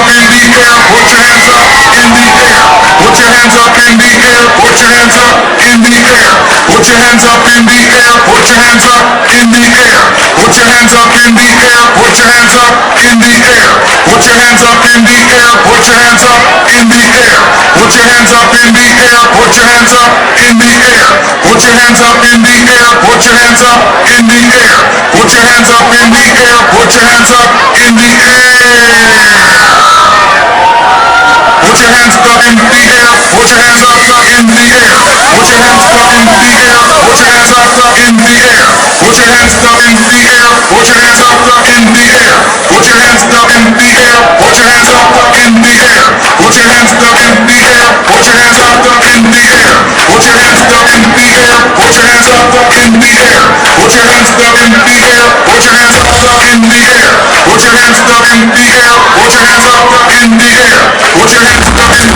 up in the air, put your hands up in the air, put your hands up in the air, put your hands up in the air, put your hands up in the air, put your hands up in the air, put your hands up in the air, put your hands up in the air, put your hands up in the air, put your hands up in the air, put your hands up in the air, put your hands up in the air, put your hands up in the air, put your hands up in the air, put your hands up in the air, put your hands up in the air. Put your hands up in the air, put your hands up in the air, put your hands up in the air, put your hands up in the air, put your hands up in the air, put your hands up in the air, put your hands up in the air, put your hands up in the air, put your hands up in the air, put your hands up in the air, put your hands up in the air, put your hands up in the air, put your hands up in the air, put your hands up in the air, put your hands up in the air, put your hands up in the air, put your hands up in